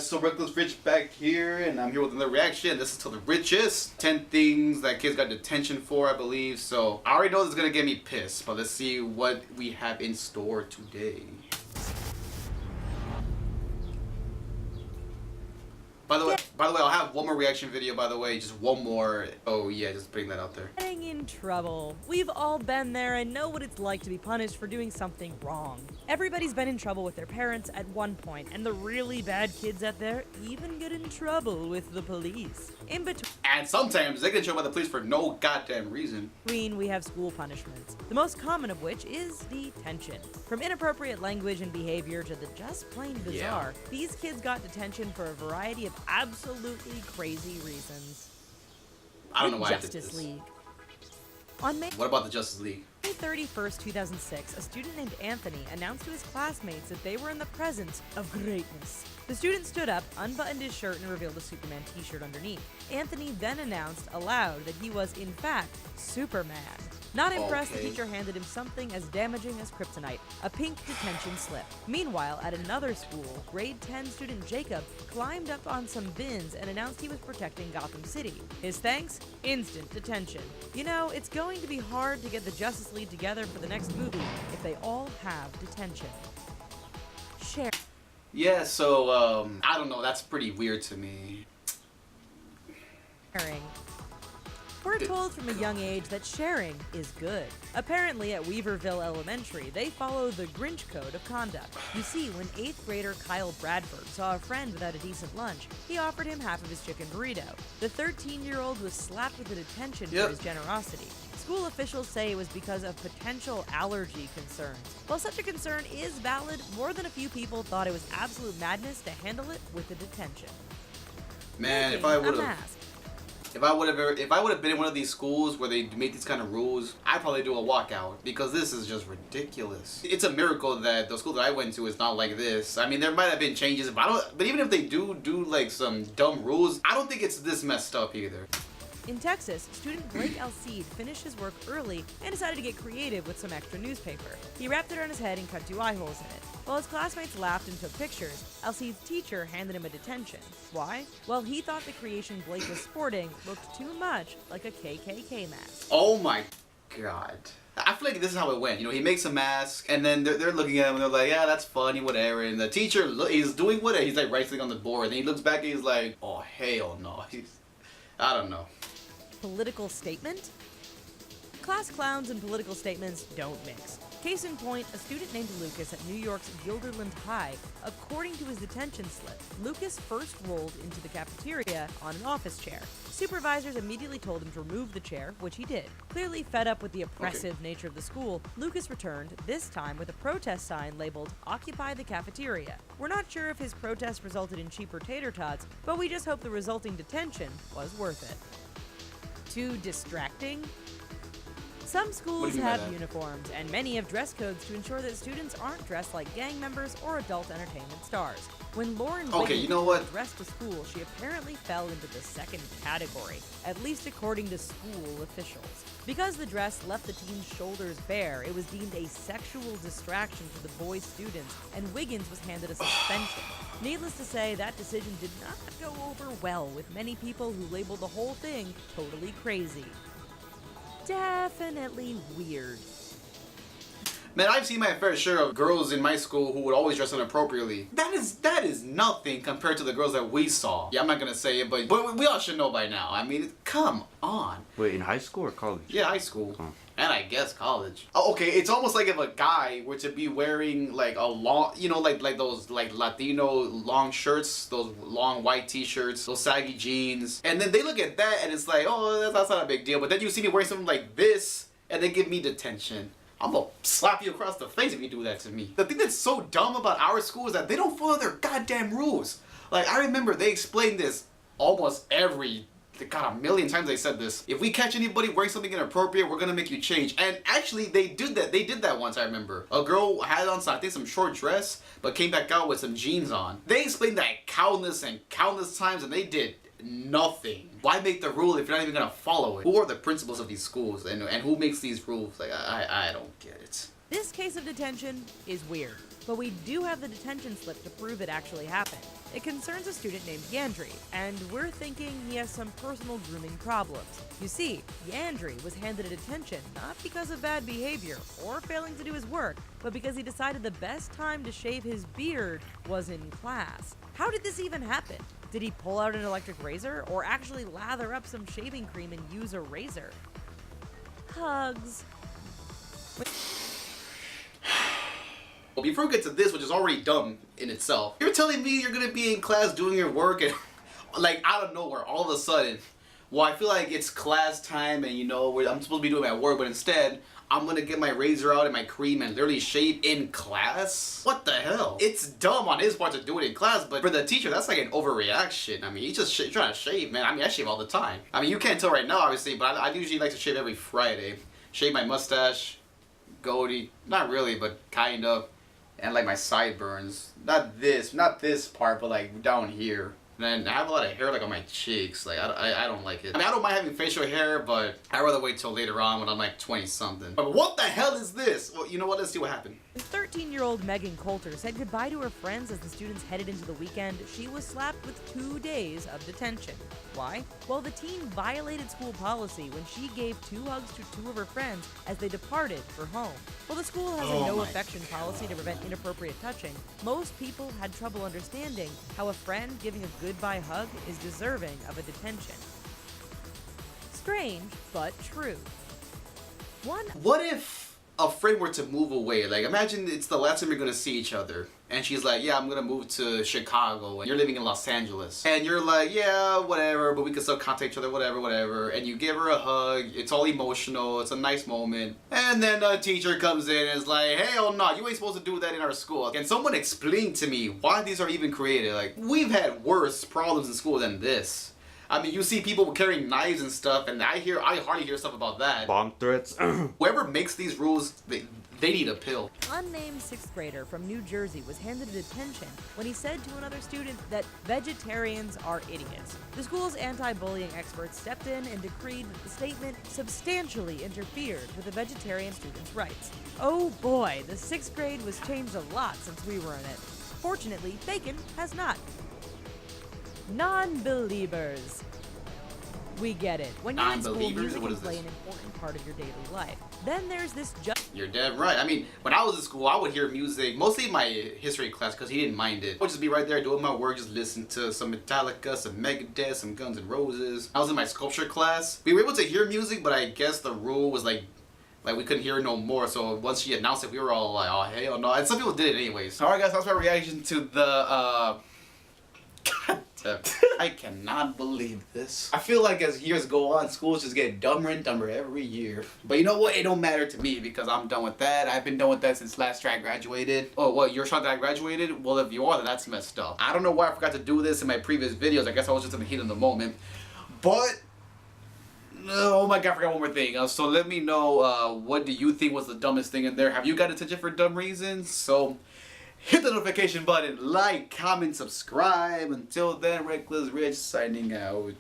guys, so REKLEZ Rich back here, and I'm here with another reaction. This is to the richest 10 things that kids got detention for, I believe. So I already know this is gonna get me pissed, but let's see what we have in store today. By the way, I'll have one more reaction video, by the way, just one more. Oh yeah, just putting that out there. Getting in trouble. We've all been there and know what it's like to be punished for doing something wrong. Everybody's been in trouble with their parents at one point, and the really bad kids out there even get in trouble with the police. In And sometimes they get in trouble by the police for no goddamn reason. between, we have school punishments, the most common of which is detention. From inappropriate language and behavior to the just plain bizarre, these kids got detention for a variety of absolutely crazy reasons. I don't know why I did Justice this. League. On May What about the Justice League? 31st, 2006, a student named Anthony announced to his classmates that they were in the presence of greatness. The student stood up, unbuttoned his shirt, and revealed a Superman t-shirt underneath. Anthony then announced aloud that he was, in fact, Superman. Not impressed, the teacher handed him something as damaging as kryptonite, a pink detention slip. Meanwhile, at another school, grade 10 student Jacob climbed up on some bins and announced he was protecting Gotham City. His thanks? Instant detention. You know, it's going to be hard to get the Justice League together for the next movie if they all have detention. Share. Yeah, so, I don't know, that's pretty weird to me. Sharing. We're told from a young age that sharing is good. Apparently at Weaverville Elementary, they follow the Grinch code of conduct. You see, when 8th grader Kyle Bradford saw a friend without a decent lunch, he offered him half of his chicken burrito. The 13-year-old was slapped with a detention for his generosity. School officials say it was because of potential allergy concerns. While such a concern is valid, more than a few people thought it was absolute madness to handle it with a detention. Man, if I would have been in one of these schools where they make these kind of rules, I'd probably do a walkout because this is just ridiculous. It's a miracle that the school that I went to is not like this. I mean, there might have been changes, but even if they do like some dumb rules, I don't think it's this messed up either. In Texas, student Blake Alcide finished his work early and decided to get creative with some extra newspaper. He wrapped it on his head and cut 2 eye holes in it. While his classmates laughed and took pictures, Alcide's teacher handed him a detention. Why? Well, he thought the creation Blake was sporting looked too much like a KKK mask. Oh my god. I feel like this is how it went. You know, he makes a mask, and then they're looking at him, and they're like, yeah, that's funny, whatever. And the teacher, he's doing whatever. He's like right-clicking on the board, and he looks back, and he's like, oh, hell no. I don't know. Political statement? Class clowns and political statements don't mix. Case in point, a student named Lucas at New York's Guilderland High. According to his detention slip, Lucas first rolled into the cafeteria on an office chair. Supervisors immediately told him to remove the chair, which he did. Clearly fed up with the oppressive nature of the school, Lucas returned, this time with a protest sign labeled, "Occupy the Cafeteria." We're not sure if his protest resulted in cheaper tater tots, but we just hope the resulting detention was worth it. Too distracting? Some schools have uniforms, and many have dress codes to ensure that students aren't dressed like gang members or adult entertainment stars. When Lauren was dressed to school, she apparently fell into the second category, at least according to school officials. Because the dress left the teen's shoulders bare, it was deemed a sexual distraction to the boy students, and Wiggins was handed a suspension. Needless to say, that decision did not go over well with many people who labeled the whole thing totally crazy. Definitely weird. Man, I've seen my fair share of girls in my school who would always dress inappropriately. That is nothing compared to the girls that we saw. Yeah, I'm not gonna say it, but we all should know by now. I mean, come on. Wait, in high school or college? Yeah, high school. And I guess college. Oh, okay, it's almost like if a guy were to be wearing like a long, you know, like those like Latino long shirts, those long white t-shirts, those saggy jeans, and then they look at that and it's like, oh, that's not a big deal. But then you see me wearing something like this and they give me detention. I'm gonna slap you across the face if you do that to me. The thing that's so dumb about our school is that they don't follow their goddamn rules. Like, I remember they explained this almost God, a million times they said this. If we catch anybody wearing something inappropriate, we're gonna make you change. And actually, they did that. They did that once, I remember. A girl had on, I think, some short dress, but came back out with some jeans on. They explained that countless and countless times, and they did nothing. Why make the rule if you're not even gonna follow it? Who are the principals of these schools, and who makes these rules? Like, I don't get it. This case of detention is weird, but we do have the detention slip to prove it actually happened. It concerns a student named Yandri, and we're thinking he has some personal grooming problems. You see, Yandri was handed a detention not because of bad behavior or failing to do his work, but because he decided the best time to shave his beard was in class. How did this even happen? Did he pull out an electric razor or actually lather up some shaving cream and use a razor? Hugs. Well, before we get to this, which is already dumb in itself, you're telling me you're gonna be in class doing your work and, like, out of nowhere, all of a sudden, well, I feel like it's class time and, you know, I'm supposed to be doing my work, but instead, I'm gonna get my razor out and my cream and literally shave in class? What the hell? It's dumb on his part to do it in class, but for the teacher, that's like an overreaction. I mean, he's just trying to shave, man. I mean, I shave all the time. I mean, you can't tell right now, obviously, but I usually like to shave every Friday. Shave my mustache, goatee, not really, but kind of. And like my sideburns, not this part, but like down here. And then I have a lot of hair like on my cheeks. Like I don't like it. I mean, I don't mind having facial hair, but I'd rather wait till later on when I'm like 20 something. But what the hell is this? Well, you know what? Let's see what happened. 13-year-old Megan Coulter said goodbye to her friends as the students headed into the weekend. She was slapped with 2 days of detention. Why? Well, the teen violated school policy when she gave 2 hugs to 2 of her friends as they departed for home. While the school has a no affection policy to prevent inappropriate touching, most people had trouble understanding how a friend giving a goodbye hug is deserving of a detention. Strange, but true. What if a friend were to move away? Like, imagine it's the last time you're gonna see each other. And she's like, yeah, I'm gonna move to Chicago, and you're living in Los Angeles. And you're like, yeah, whatever, but we can still contact each other, whatever. And you give her a hug, it's all emotional, it's a nice moment. And then a teacher comes in and is like, hell no, you ain't supposed to do that in our school. Can someone explain to me why these are even created? Like, we've had worse problems in school than this. I mean, you see people carrying knives and stuff, and I hardly hear stuff about that. Bomb threats. Whoever makes these rules, they need a pill. Unnamed 6th grader from New Jersey was handed a detention when he said to another student that vegetarians are idiots. The school's anti-bullying experts stepped in and decreed that the statement substantially interfered with the vegetarian student's rights. Oh boy, the 6th grade was changed a lot since we were in it. Fortunately, bacon has not. Non-believers. We get it. When you're in school, music can play an important part of your daily life. Then there's this You're dead right. I mean, when I was in school, I would hear music, mostly in my history class, because he didn't mind it. I would just be right there doing my work, just listen to some Metallica, some Megadeth, some Guns N' Roses. I was in my sculpture class. We were able to hear music, but I guess the rule was like we couldn't hear it no more. So once she announced it, we were all like, oh, hell no. And some people did it anyways. Alright guys, that's my reaction to the, God damn. I cannot believe this. I feel like as years go on, schools just get dumber and dumber every year. But you know what? It don't matter to me because I'm done with that. I've been done with that since last year I graduated. Oh, what? You're shocked that I graduated? Well, if you are, then that's messed up. I don't know why I forgot to do this in my previous videos. I guess I was just in the heat of the moment. But oh my god, I forgot one more thing. So let me know what do you think was the dumbest thing in there. Have you got attention for dumb reasons? So hit the notification button, like, comment, subscribe. Until then, REKLEZ Rich signing out.